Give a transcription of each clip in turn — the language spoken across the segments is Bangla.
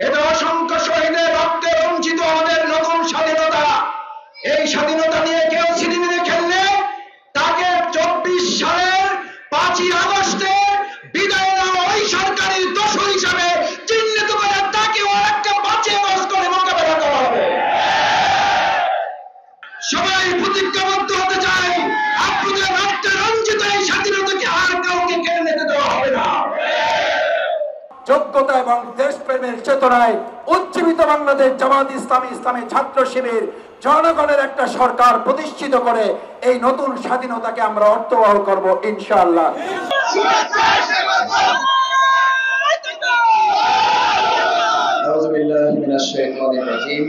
এটা অসংখ্য শহীদের রক্তে রঞ্জিত আমাদের নতুন স্বাধীনতা। এই স্বাধীনতা নিয়ে কেউ ছিনিমিনি খেললে তাকে 24 সালের 5ই আগস্টে বিদায় নেওয়া ওই সরকারি দোষর হিসাবে চিহ্নিত করে তাকে একটা বাঁচিয়ে বস করে মোকাবেলা করা হবে। সবাই প্রতিজ্ঞাবদ্ধ হতে চাই, আপনাদের রক্তে রঞ্জিত এই স্বাধীনতাকে আর কাউকে কেড়ে নিতে দেওয়া হবে না। যোগ্যতা এবং দেশপ্রেমের চেতনায় উজ্জীবিত বাংলাদেশ জামাত ইসলামী, ইসলামী ছাত্র শিবির জনগণের একটা সরকার প্রতিষ্ঠিত করে এই নতুন স্বাধীনতাকে আমরা অর্থবহ করব ইনশাআল্লাহ। আউযু বিল্লাহি মিনাশ শাইতানির রাজীম।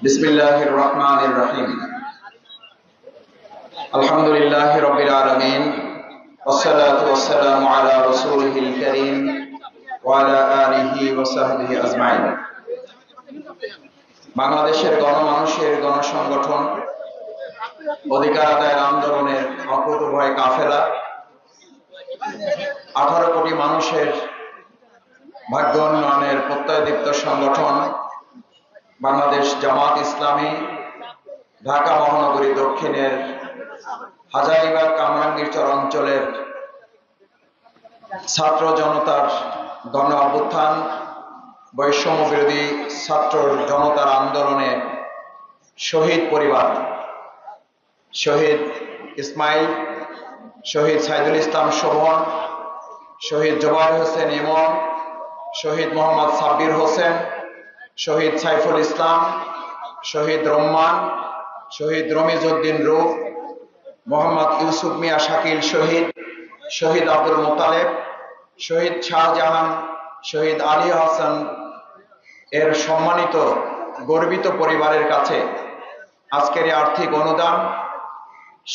বিসমিল্লাহির রহমানির রহিম। আলহামদুলিল্লাহি রাব্বিল আলামিন। والصلاة والسلام على رسوله الكريم وعلى آله وصحبه أجمعين। বাংলাদেশের গণমানুষের গণসংগঠন অধিকার আদায়ের আন্দোলনের অকুতোভয় কাফেলা, 18 কোটি মানুষের ভাগ্য উন্নয়নের প্রত্যয়দীপ্ত সংগঠন বাংলাদেশ জামাত ইসলামী ঢাকা মহানগরী দক্ষিণের হাজারীবাগ কামরাঙ্গীরচর অঞ্চলের ছাত্র জনতার গণ অভ্যুত্থান, বৈষম্য বিরোধী ছাত্র জনতার আন্দোলনে শহীদ পরিবার, শহীদ ইসমাইল, শহীদ সাইদুল ইসলাম শোভন, শহীদ জোবায়ের হোসেন ইমন, শহীদ মোহাম্মদ সাব্বির হোসেন, শহীদ সাইফুল ইসলাম, শহীদ রহমান, শহীদ রমিজউদ্দিন রূপ, মোহাম্মদ ইউসুফ মিয়া শাকিল শহীদ, শহীদ আব্দুল মোতালেব, শহীদ শাহজাহান, শহীদ আলী হাসান এর সম্মানিত গর্বিত পরিবারের কাছে আজকের এই আর্থিক অনুদান,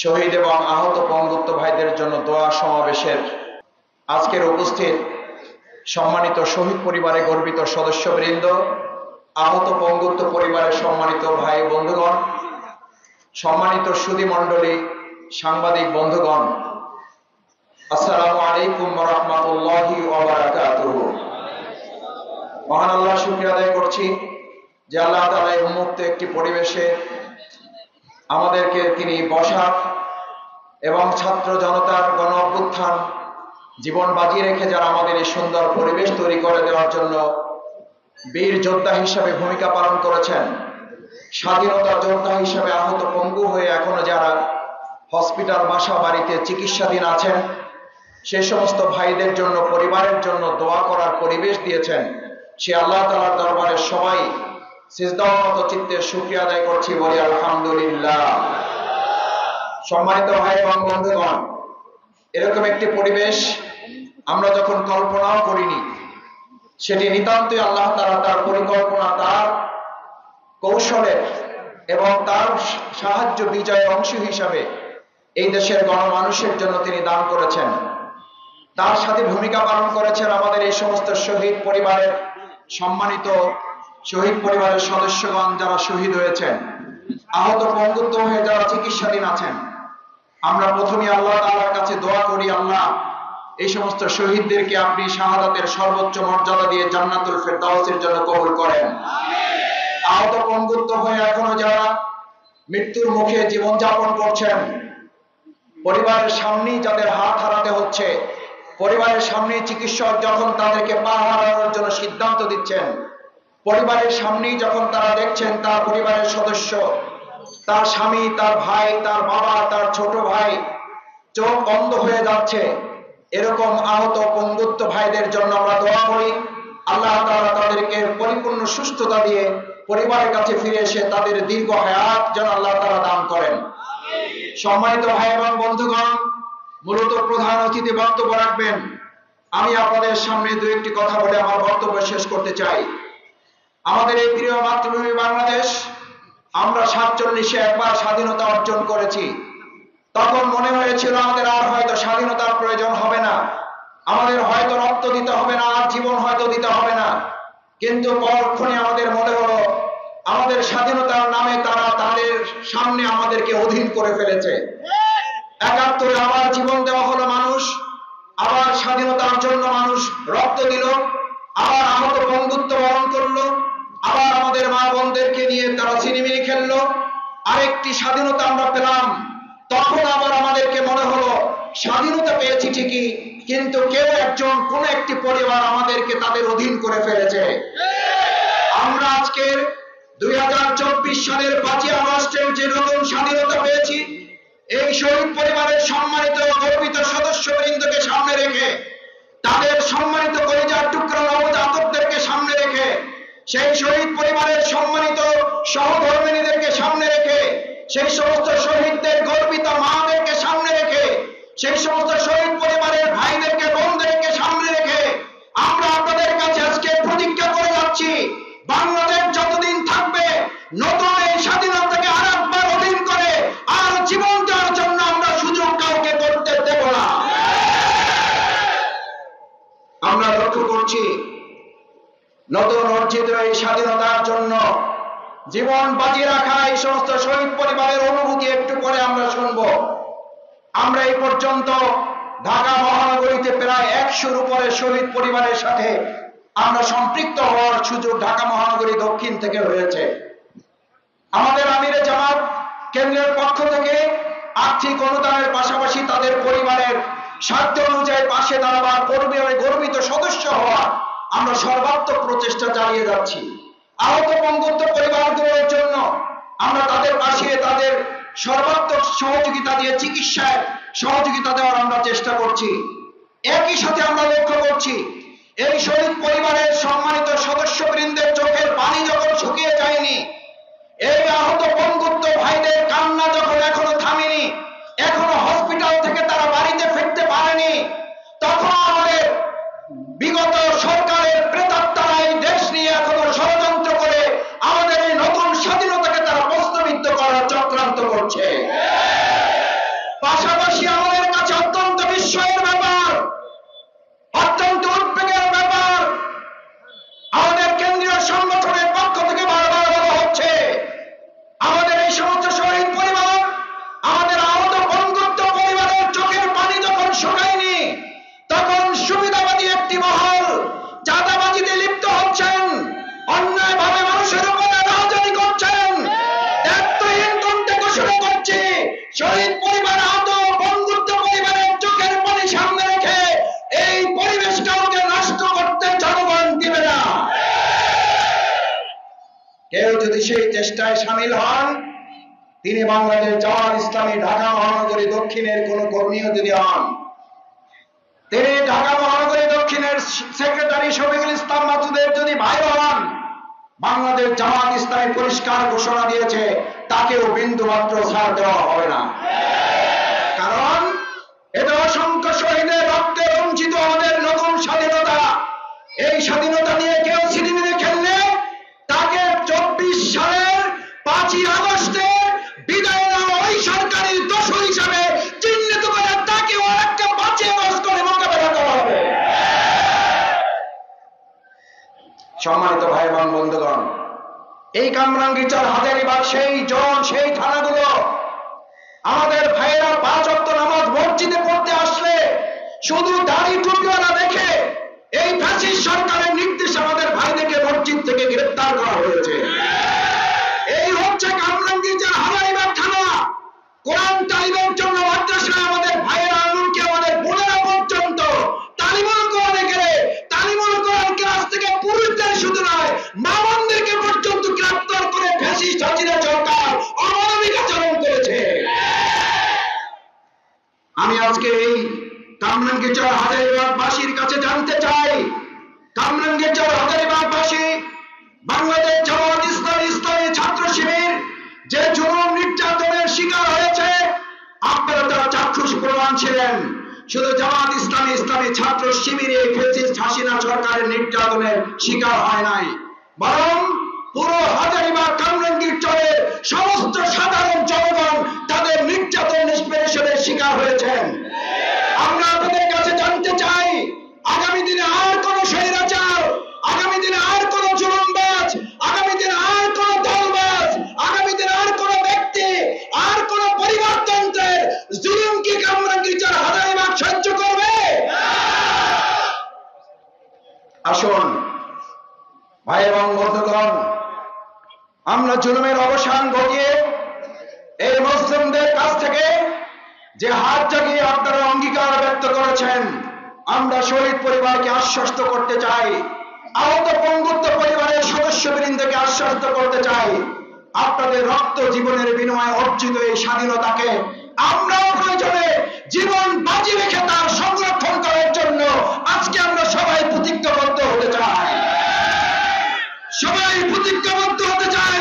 শহীদ এবং আহত পঙ্গুত্ব ভাইদের জন্য দোয়া সমাবেশের আজকের উপস্থিত সম্মানিত শহীদ পরিবারে গর্বিত সদস্যবৃন্দ, আহত পঙ্গুত্ব পরিবারের সম্মানিত ভাই বন্ধুগণ, সম্মানিত সুধী মণ্ডলী, সাংবাদিক বন্ধুগণ, আসসালামু আলাইকুম ওয়া রাহমাতুল্লাহি ওয়া বারাকাতুহু। মহান আল্লাহর শুকরিয়া আদায় করছি যে আল্লাহ তাআলা এই উন্মুক্ত একটি পরিবেশে আমাদেরকে তিনি বসার এবং ছাত্র জনতার গণ অভ্যুত্থান জীবন বাজি রেখে যারা আমাদের এই সুন্দর পরিবেশ তৈরি করে দেওয়ার জন্য বীর যোদ্ধা হিসেবে ভূমিকা পালন করেছেন, স্বাধীনতা যোদ্ধা হিসেবে আহত পঙ্গু হয়ে এখনো যারা হসপিটাল বাসা বাড়িতে চিকিৎসাধীন আছেন, সে সমস্ত ভাইদের জন্য, পরিবারের জন্য দোয়া করার পরিবেশ দিয়েছেন, সে আল্লাহ তাআলার দরবারে সবাই সিজদারত চিত্তে শুকরিয়া আদায় করছি, বলি আলহামদুলিল্লাহ। সম্মানিত ভাই এবং বন্ধুগণ, এরকম একটি পরিবেশ আমরা যখন কল্পনাও করিনি, সেটি নিতান্তই আল্লাহ তাআলা তার পরিকল্পনা, তার কৌশলের এবং তার সাহায্য বিজয়ের অংশ হিসাবে এই দেশের গণমানুষের জন্য তিনি দান করেছেন। তার সাথে ভূমিকা পালন করেছেন আমাদের এই সমস্ত শহীদ পরিবারের সম্মানিত শহীদ পরিবারের সদস্যগণ যারা শহীদ হয়েছেন, আহত পঙ্গুত্ব হয়ে যারা চিকিৎসাধীন আছেন। আমরা প্রথমে আল্লাহ তাআলার কাছে দোয়া করি, আল্লাহ এই সমস্ত শহীদদেরকে আপনি শাহাদাতের সর্বোচ্চ মর্যাদা দিয়ে জান্নাতুল ফেরদাউসের জন্য কবুল করেন। আহত পঙ্গুত্ব হয়ে এখনো যারা মৃত্যুর মুখে জীবনযাপন করছেন, পরিবারের সামনেই যাদের হাত হারাতে হচ্ছে, পরিবারের সামনেই চিকিৎসক যখন তাদেরকে পা হারানোর জন্য সিদ্ধান্ত দিচ্ছেন, পরিবারের সামনেই যখন তারা দেখছেন তার পরিবারের সদস্য, তার স্বামী, তার ভাই, তার বাবা, তার ছোট ভাই চোখ বন্ধ হয়ে যাচ্ছে, এরকম আহত পঙ্গুত্ব ভাইদের জন্য আমরা দোয়া করি, আল্লাহ তাআলা তাদেরকে পরিপূর্ণ সুস্থতা দিয়ে পরিবারের কাছে ফিরে এসে তাদের দীর্ঘ হায়াত যেন আল্লাহ তাআলা দান করেন। সম্মানিত ভাই এবং বন্ধুগণ, মূলত প্রধান অতিথি বক্তব্য রাখবেন, আমি আপনাদের সামনে দু একটি কথা বলে আমার বক্তব্য শেষ করতে চাই। আমাদের এই প্রিয় মাতৃভূমি বাংলাদেশ, আমরা 47-এ একবার স্বাধীনতা অর্জন করেছি। তখন মনে হয়েছিল আমাদের আর হয়তো স্বাধীনতার প্রয়োজন হবে না, আমাদের হয়তো রক্ত দিতে হবে না, আর জীবন হয়তো দিতে হবে না। কিন্তু পরক্ষণে আমাদের মনে হলো আমাদের স্বাধীনতার নামে তারা তাদের সামনে আমাদেরকে অধীন করে ফেলেছে। ৭১ আবার জীবন দেওয়া হলো মানুষ, আবার স্বাধীনতার জন্য মানুষ রক্ত দিল, আবার আহত বন্ধু তারা ছিনিমিনি খেললো, আরেকটি স্বাধীনতা আমরা পেলাম। তখন আবার আমাদেরকে মনে হলো স্বাধীনতা পেয়েছি ঠিকই, কিন্তু কেউ একজন কোন একটি পরিবার আমাদেরকে তাদের অধীন করে ফেলেছে। আমরা আজকের 2024 সালের 5ই আগস্টের যে নতুন স্বাধীনতা পেয়েছি, এই শহীদ পরিবারের সম্মানিত গর্বিত সদস্যবৃন্দকে সামনে রেখে, তাদের সম্মানিত কলিজার টুকরা নবজাতকদেরকে সামনে রেখে, সেই শহীদ পরিবারের সম্মানিত সহধর্মিণীদেরকে সামনে রেখে, সেই সমস্ত শহীদদের গর্বিত মাদেরকে সামনে রেখে, সেই সমস্ত শহীদ পরিবারের ভাইদেরকে বোনদেরকে সামনে রেখে আমরা আপনাদের কাছে আজকে প্রতিজ্ঞা করে যাচ্ছি, বাংলাদেশ যতদিন থাকবে নতুন এই স্বাধীনতাকে আরেকবার অধীন করে আর জীবন দেওয়ার জন্য আমরা সুযোগ কাউকে করতে দেব না। আমরা লক্ষ্য করছি নতুন অর্জিত এই স্বাধীনতার জন্য জীবন বাজি রাখা এই সমস্ত শহীদ পরিবারের অনুভূতি একটু পরে আমরা শুনব। আমরা এই পর্যন্ত ঢাকা মহানগরীতে প্রায় 100-র উপরে শহীদ পরিবারের সাথে আমরা সম্পৃক্ত হওয়ার সুযোগ ঢাকা মহানগরী দক্ষিণ থেকে হয়েছে। আমাদের আমিরে জামাত কেন্দ্রের পক্ষ থেকে আর্থিক অনুদানের পাশাপাশি তাদের পরিবারের সাধ্য অনুযায়ী পাশে দাঁড়াবার পরিবারের গর্বিত সদস্য হওয়া আমরা সর্বাত্মক প্রচেষ্টা চালিয়ে যাচ্ছি। আহত বঙ্গত্ব পরিবারগুলোর জন্য আমরা তাদের পাশে তাদের সর্বাত্মক সহযোগিতা দিয়ে চিকিৎসায় সহযোগিতা দেওয়ার আমরা চেষ্টা করছি। একই সাথে আমরা লক্ষ্য করছি এই শহীদ পরিবারের সম্মানিত সদস্যবৃন্দের চোখের পানি যখন শুকিয়ে যায়নি, এই আহত বঙ্গত্ব ভাইদের কান্না যখন এখনো থামেনি, এখনো হসপিটাল থেকে তারা বাড়িতে ফিরতে পারেনি, তখন আমাদের বিগত সরকারের প্রেতাত্মারা এই দেশ নিয়ে এখনো ষড়যন্ত্র করে আমাদের এই নতুন স্বাধীনতাকে তারা প্রশ্নবিদ্ধ করার চক্রান্ত করছে। পাশাপাশি আমাদের কাছে অত্যন্ত বিস্ময়ের ব্যাপার, অত্যন্ত উদ্বেগের ব্যাপার, আমাদের কেন্দ্রীয় সংগঠনের পক্ষ থেকে বারবার বলা হচ্ছে আমাদের এই সমস্ত শহীদ পরিবার, আমাদের আহত বঙ্গত্ব পরিবারের চোখের পানি যখন শুকায়নি, তখন সুবিধাবাদী একটি মহল চাঁদাবাজিতে লিপ্ত হচ্ছেন, অন্যায়ভাবে মানুষের উপরে রাজনীতি করছেন, দায়িত্বহীন কণ্ঠে ঘোষণা করছে শহীদ পরিবার আহত বঙ্গত্ব পরিবারের চোখের পানি সামনে রেখে এই পরিবেশটাকে নষ্ট করতে জনগণ দিবে না। কেউ যদি সেই চেষ্টায় সামিল হন, তিনি বাংলাদেশ জামাত ইসলামী ঢাকা মহানগরী দক্ষিণের কোন কর্মীও যদি হন, তিনি ঢাকা মহানগরী দক্ষিণের সেক্রেটারি শফিকুল ইসলাম মাসুদের যদি ভাই হন, বাংলাদেশ জামাত ইসলামী পরিষ্কার ঘোষণা দিয়েছে তাকেও বিন্দু মাত্র ছাড় দেওয়া হবে না। কারণ এটা অসংখ্য শহীদের রক্তে রঞ্জিত আমাদের নতুন স্বাধীনতা। এই স্বাধীনতা নিয়ে কেউ ছিনিমিনি খেললে তাকে 24 সালের 5ই আগস্টে বিদায় নেওয়া ওই সরকারি দোষর হিসাবে চিহ্নিত করে তাকেও আরেকটা 5ই আগস্ট করে মোকাবেলা করা হবে। সম্মানিত ভাই এবং বন্ধুগণ, এই কামরাঙ্গীরচর, হাজারীবাগ সেই জন সেই থানাগুলো আমাদের ভাইয়েরা 5 ওয়াক্ত নামাজ মসজিদে পড়তে আসলে শুধু দাড়ি টুপিওয়ালা দেখে এই ফ্যাসিস্ট সরকারের নির্দেশে আমাদের ভাইদেরকে মসজিদ থেকে গ্রেফতার করা হয়েছে। এই হচ্ছে কামরাঙ্গীরচর হাজারীবাগ থানা। কোরআন তালিমের জন্য মাদ্রাসায় আমাদের ভাইয়েরা, এমনকি আমাদের বোনেরা পর্যন্ত তালিমুল কোরআনে গেলে তালিমুল কোরআন ক্লাস থেকে পুরুষদের শুধু নয়, মামনদেরকে পর্যন্ত গ্রেফতার করে ফ্যাসিস্ট হাসিনা সরকার অমানবিক আচরণ করেছে। আমি আজকে এই কামরাঙ্গীরচর হাজারীবাগবাসীর কাছে জানতে চাই, কামরাঙ্গীরচর হাজারীবাগবাসী বাংলাদেশ জামাত ইসলামী ছাত্র শিবির যে জুলুম নির্যাতনের শিকার হয়েছে, আপনারা তারা চাক্ষুষ প্রমাণ ছিলেন। শুধু জামাত ইসলামী ছাত্র শিবির এই ফ্যাসিস্ট হাসিনা সরকারের নির্যাতনের শিকার হয় নাই, বরং পুরো হাজারীবাগ কামরাঙ্গীরচরের সমস্ত সাধারণ জনগণ তাদের নির্যাতন নিষ্পেষণের শিকার হয়েছেন। আমরা আপনাদের কাছে জানতে চাই, আগামী দিনে আর কোন স্বৈরাচার, আগামী দিনে আর কোন জুলুমবাজ, আগামী দিনে আর কোন দলবাজ, আগামী দিনে আর কোন ব্যক্তি, আর কোন পরিবারতন্ত্রের জুলুম কি কামরাঙ্গীরচর হাজারীবাগ সহ্য করবে? আসুন ভাই এবং বন্ধুগণ, আমরা জুলুমের অবসান ঘটিয়ে এই মুসলিমদের কাছ থেকে যে হাত জাগিয়ে আপনারা অঙ্গীকার ব্যক্ত করেছেন, আমরা শহীদ পরিবারকে আশ্বস্ত করতে চাই, আহত পঙ্গুত্ব পরিবারের সদস্যবৃন্দকে আশ্বস্ত করতে চাই, আপনাদের রক্ত জীবনের বিনিময়ে অর্জিত এই স্বাধীনতাকে আমরাও প্রয়োজনে জীবন বাজি রেখে তার সংরক্ষণ করার জন্য আজকে আমরা সবাই প্রতিজ্ঞাবদ্ধ হতে চাই। সবাই প্রতিজ্ঞাবদ্ধ হতে চাই,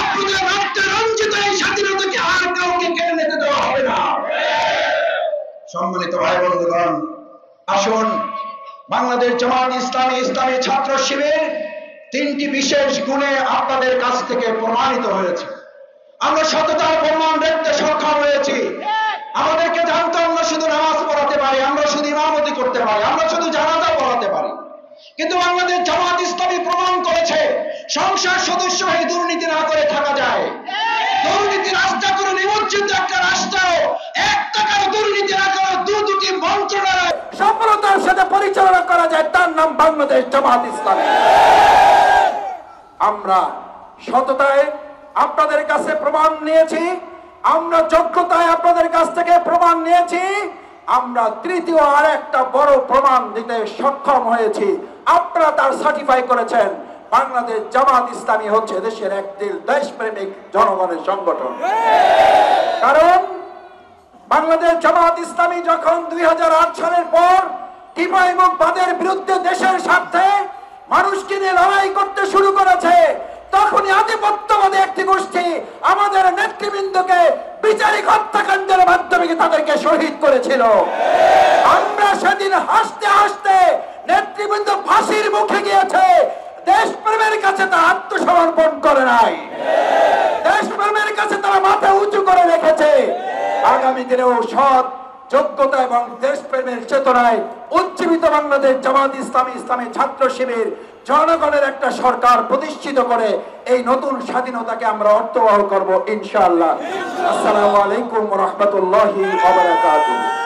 আপনাদের রক্তে রঞ্জিত এই স্বাধীনতাকে আর কাউকে কেড়ে নিতে দেওয়া হবে না। সম্মানিত ভাই বন্ধুগণ, আসুন বাংলাদেশ জামাত ইসলামী ইসলামী ছাত্র শিবির তিনটি বিশেষ গুণে আপনাদের কাছ থেকে প্রমাণিত হয়েছে। আমরা সততার প্রমাণ দেখতে সক্ষম হয়েছি। আমাদেরকে জানতে আমরা শুধু নামাজ পড়াতে পারি, আমরা শুধু ইমামতি করতে পারি, আমরা শুধু জানাজা পড়াতে পারি, কিন্তু বাংলাদেশ জামাত ইসলামী প্রমাণ করেছে সংসদ সদস্য হয়ে দুর্নীতি না করে থাকা যায়। দুর্নীতি রাস্তা করে নিমজ্জিত একটা রাষ্ট্র, 1 টাকার দুর্নীতি না করে দুটি মন্ত্রণালয় সফলতার সাথে পরিচালনা করা যায়, তার নাম বাংলাদেশ জামাত ইসলামী। আমরা সততায় আপনাদের কাছে প্রমাণ নিয়েছি, আমরা যোগ্যতায় আপনাদের কাছ থেকে প্রমাণ নিয়েছি, আমরা তৃতীয় আর একটা বড় প্রমাণ দিতে সক্ষম হয়েছি। আপনারা তার সার্টিফাই করেছেন। বাংলাদেশ জামাত ইসলামী হচ্ছে দেশের একদিল দেশপ্রেমিক জনগণের সংগঠন। কারণ বাংলাদেশ জামাত ইসলামী যখন 2008 সালের পর টিপাইমুখবাদের বিরুদ্ধে দেশের স্বার্থে মানুষকে নিয়ে লড়াই করতে শুরু করেছে, তখনই আধিপত্যবাদী একটি গোষ্ঠী আমাদের নেতৃবৃন্দকে বিচারিক হত্যাকাণ্ডের মাধ্যমে তাদেরকে শহীদ করেছিল। আমরা সেদিন হাসতে হাসতে নেতৃবৃন্দ ফাঁসির মুখে গিয়েছে, দেশপ্রেমের কাছে তারা আত্মসমর্পণ করে নাই, দেশপ্রেমের কাছে তারা মাথা উঁচু করে রেখেছে। আগামী দিনেও সৎ যোগ্যতা এবং দেশপ্রেমের চেতনায় উজ্জীবিত বাংলাদেশ জামাত ইসলামী ইসলামী ছাত্র শিবির জনগণের একটা সরকার প্রতিষ্ঠিত করে এই নতুন স্বাধীনতাকে আমরা অর্থবহ করব ইনশাআল্লাহ। আসসালামু আলাইকুম ওয়া রাহমাতুল্লাহি ওয়া বারাকাতুহু।